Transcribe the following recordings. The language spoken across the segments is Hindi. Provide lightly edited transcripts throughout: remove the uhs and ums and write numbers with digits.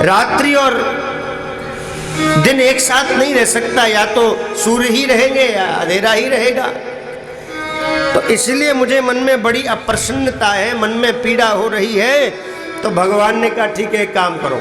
रात्रि और दिन एक साथ नहीं रह सकता, या तो सूर्य ही रहेंगे या अंधेरा ही रहेगा। तो इसलिए मुझे मन में बड़ी अप्रसन्नता है, मन में पीड़ा हो रही है। तो भगवान ने कहा ठीक है, एक काम करो,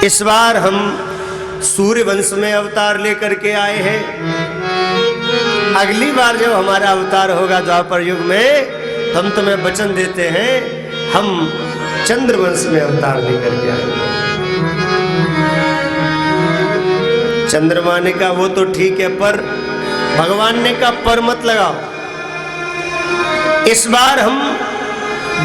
इस बार हम सूर्य वंश में अवतार लेकर के आए हैं, अगली बार जब हमारा अवतार होगा द्वापर युग में, तो हम तुम्हें वचन देते हैं हम चंद्र वंश में अवतार लेकर के आएंगे। चंद्रमा ने कहा वो तो ठीक है, पर भगवान ने कहा पर मत लगाओ, इस बार हम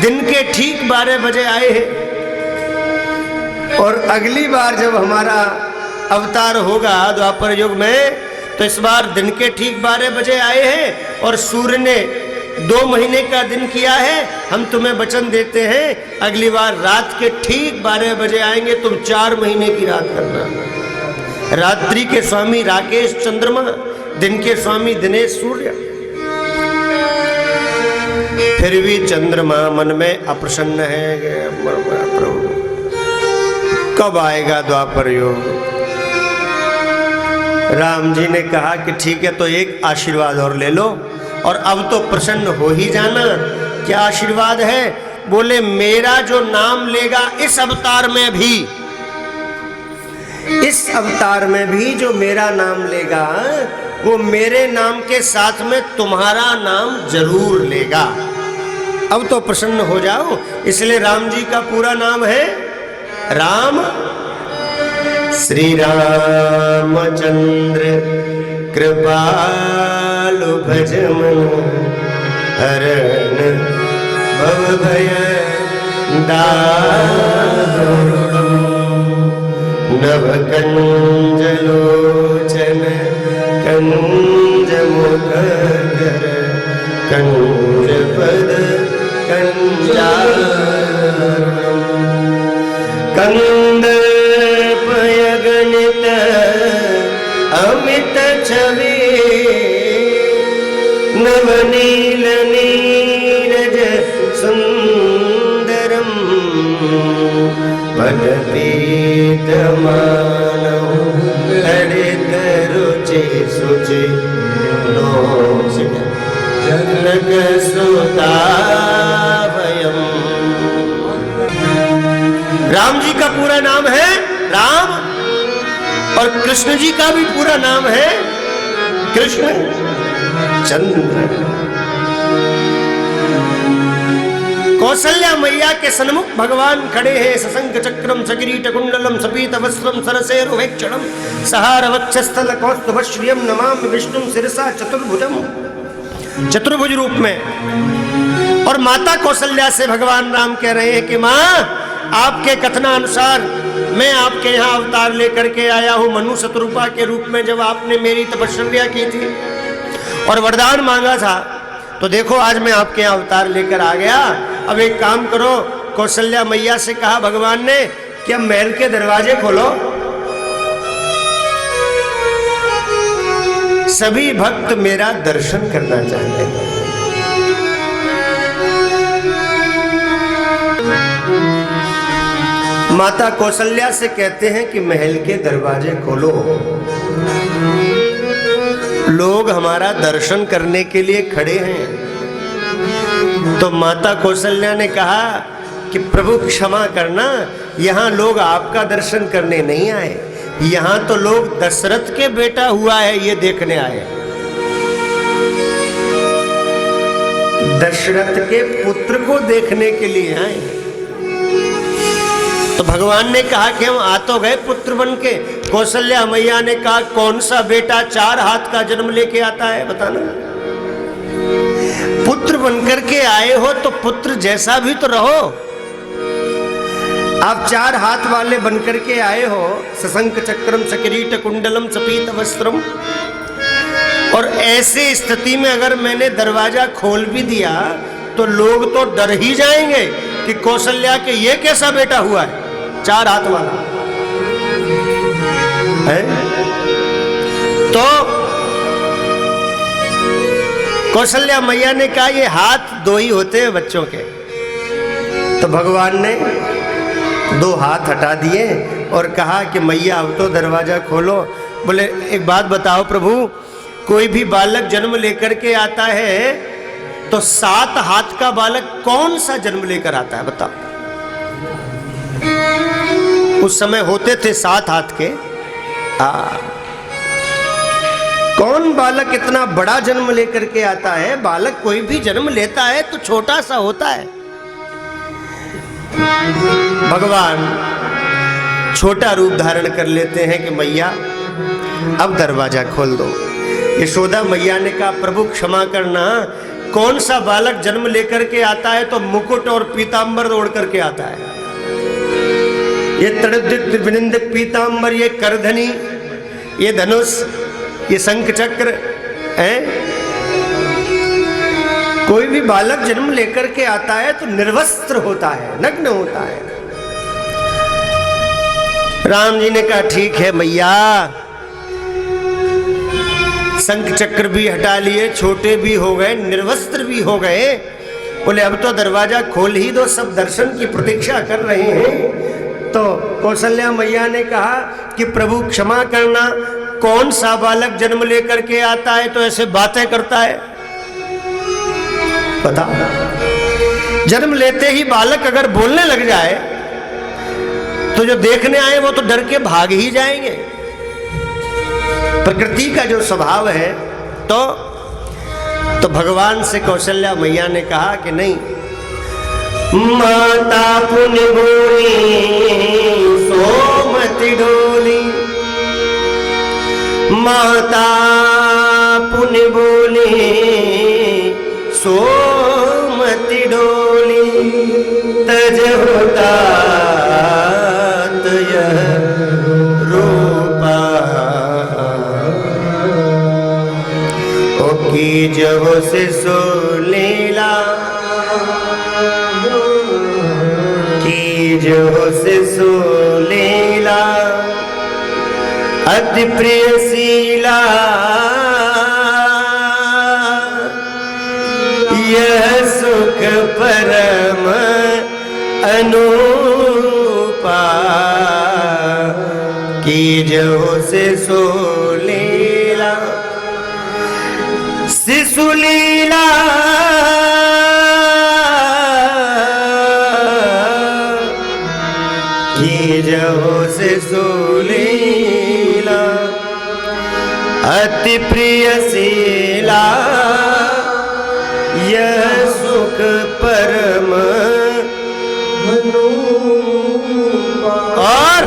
दिन के ठीक 12 बजे आए हैं, और अगली बार जब हमारा अवतार होगा द्वापर युग में, तो इस बार दिन के ठीक 12 बजे आए हैं, और सूर्य ने 2 महीने का दिन किया है। हम तुम्हें वचन देते हैं अगली बार रात के ठीक 12 बजे आएंगे, तुम 4 महीने की रात करना। रात्रि के स्वामी राकेश चंद्रमा, दिन के स्वामी दिनेश सूर्य। फिर भी चंद्रमा मन में अप्रसन्न है, प्रभु कब आएगा द्वापर युग। राम जी ने कहा कि ठीक है, तो एक आशीर्वाद और ले लो, और अब तो प्रसन्न हो ही जाना। क्या आशीर्वाद है? बोले मेरा जो नाम लेगा इस अवतार में भी, इस अवतार में भी जो मेरा नाम लेगा, वो मेरे नाम के साथ में तुम्हारा नाम जरूर लेगा। अब तो प्रसन्न हो जाओ। इसलिए राम जी का पूरा नाम है राम, श्री रामचंद्र कृपालु भजमन हरण भव भय दारुणं नभ कंज लोचन कंज मुखर कंज पद कंजारुणं कंद पयगणित अमित छवि नवनील नीरज सुंदरम पठपीत मानव ललित रुचि सुचि जनक सुताभयम्। राम जी का पूरा नाम है राम, और कृष्ण जी का भी पूरा नाम है कृष्ण चंद्र। कौशल्या मैया के सन्मुख भगवान खड़े हैं, सशंख चक्रम सकिरीट कुंडलम सपीत वस्त्रम सरसेरुभेक्षणम सहार वक्षस्थल कौस्तुभश्रियम नमामि विष्णुम शिरसा चतुर्भुजम, चतुर्भुज रूप में। और माता कौशल्या से भगवान राम कह रहे हैं कि मां, आपके कथनानुसार मैं आपके यहाँ अवतार लेकर के आया हूँ मनु शतरूपा के रूप में। जब आपने मेरी तपस्या की थी और वरदान मांगा था, तो देखो आज मैं आपके यहाँ अवतार लेकर आ गया। अब एक काम करो, कौशल्या मैया से कहा भगवान ने कि अब महल के दरवाजे खोलो, सभी भक्त मेरा दर्शन करना चाहते हैं। माता कौशल्या से कहते हैं कि महल के दरवाजे खोलो, लोग हमारा दर्शन करने के लिए खड़े हैं। तो माता कौशल्या ने कहा कि प्रभु क्षमा करना, यहाँ लोग आपका दर्शन करने नहीं आए, यहाँ तो लोग दशरथ के बेटा हुआ है ये देखने आए, दशरथ के पुत्र को देखने के लिए आए। तो भगवान ने कहा कि हम आ तो गए पुत्र बन के। कौशल्या मैया ने कहा कौन सा बेटा 4 हाथ का जन्म लेके आता है बताना। पुत्र बनकर के आए हो तो पुत्र जैसा भी तो रहो। आप 4 हाथ वाले बनकर के आए हो, सशंख चक्रम सकिरीट कुंडलम सपीत वस्त्रम, और ऐसे स्थिति में अगर मैंने दरवाजा खोल भी दिया तो लोग तो डर ही जाएंगे कि कौशल्या के ये कैसा बेटा हुआ है 4 हाथ वाला है। तो कौशल्या मैया ने कहा ये हाथ 2 ही होते हैं बच्चों के। तो भगवान ने दो हाथ हटा दिए और कहा कि मैया अब तो दरवाज़ा खोलो। बोले एक बात बताओ प्रभु, कोई भी बालक जन्म लेकर के आता है तो 7 हाथ का बालक कौन सा जन्म लेकर आता है बताओ? उस समय होते थे 7 हाथ के। कौन बालक इतना बड़ा जन्म लेकर के आता है? बालक कोई भी जन्म लेता है तो छोटा सा होता है। भगवान छोटा रूप धारण कर लेते हैं कि मैया अब दरवाजा खोल दो। यशोदा मैया ने कहा प्रभु क्षमा करना, कौन सा बालक जन्म लेकर के आता है तो मुकुट और पीतांबर ओढ़ करके आता है। ये तड़ुद्दित विनिंदित पीतांबर, ये करधनी, ये धनुष, ये शंख चक्र है। कोई भी बालक जन्म लेकर के आता है तो निर्वस्त्र होता है, नग्न होता है। राम जी ने कहा ठीक है मैया, शंख चक्र भी हटा लिए, छोटे भी हो गए, निर्वस्त्र भी हो गए। बोले अब तो दरवाजा खोल ही दो, सब दर्शन की प्रतीक्षा कर रहे हैं। तो कौशल्या मैया ने कहा कि प्रभु क्षमा करना, कौन सा बालक जन्म लेकर के आता है तो ऐसे बातें करता है? पता, जन्म लेते ही बालक अगर बोलने लग जाए तो जो देखने आए वो तो डर के भाग ही जाएंगे। प्रकृति का जो स्वभाव है। तो भगवान से कौशल्या मैया ने कहा कि नहीं, माता पुण्य बोली सोमति डोली, माता पुण्य बोली सोमति डोली, तज होता रूपा, ओ की जो से सो लीला, की जो से सो लीला, अति प्रियशीला, यह सुख परम अनुपा, की जो से सो लीला, शिशु लीला, की जो से सो लीला, अति प्रियशीला, यह सुख परम। और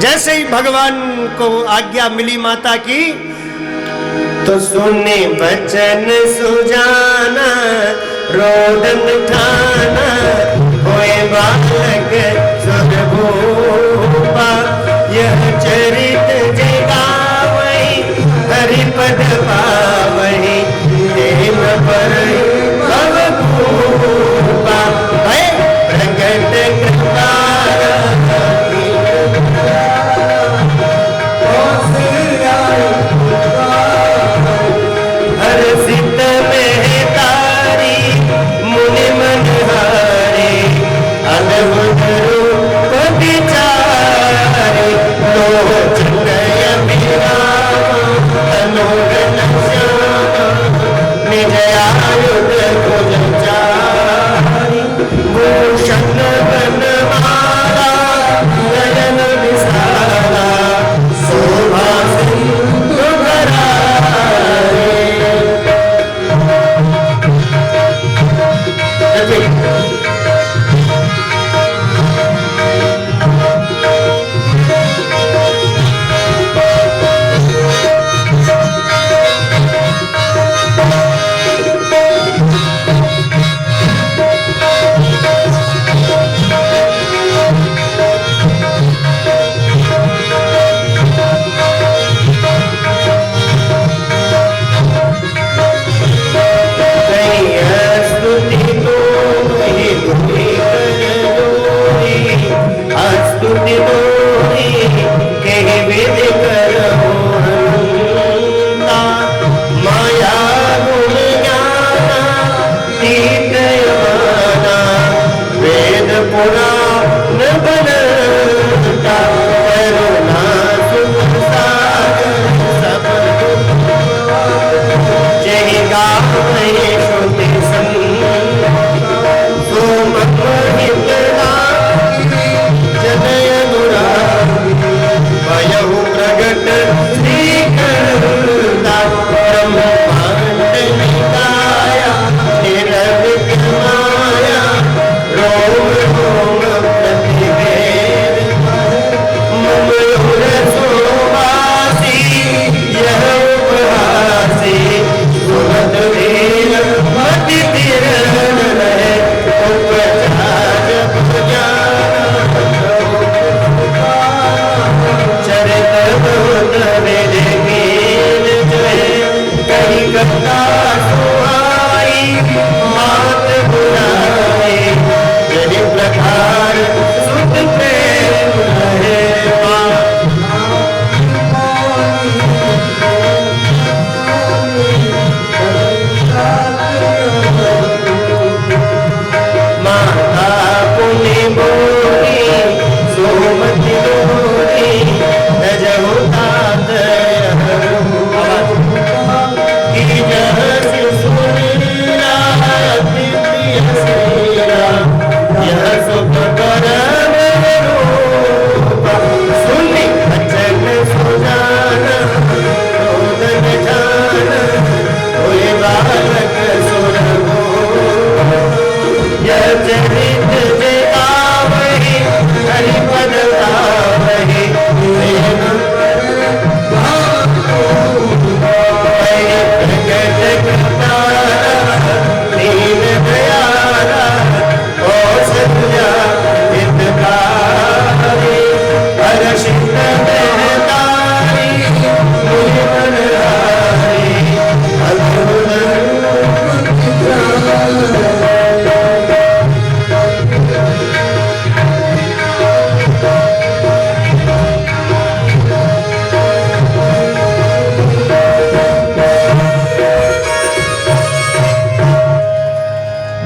जैसे ही भगवान को आज्ञा मिली माता की, तो सुने बचन सुजाना, रोदन ठाना, होए बालक सुरभूपा, यह चरित जगावई, हरिपद पावई, प्रेम पर भवभूपा, प्रगट कृपारा, हर्षित में तारी, मुनि मनहारी, अद्भुत रूप विचारी, लोचन अभिराम, तनोगन श्याम, निज आयुध भुज चारि, भूषण वनमाला, नयन विशाला, शोभा सिंधु भरारी।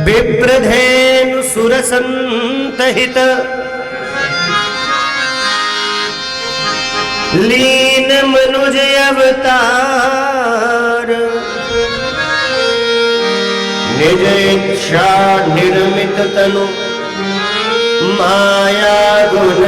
विप्रधेनु सुरसंतहित लीन मनुज अवतार निज इच्छा निर्मित तनु माया गुण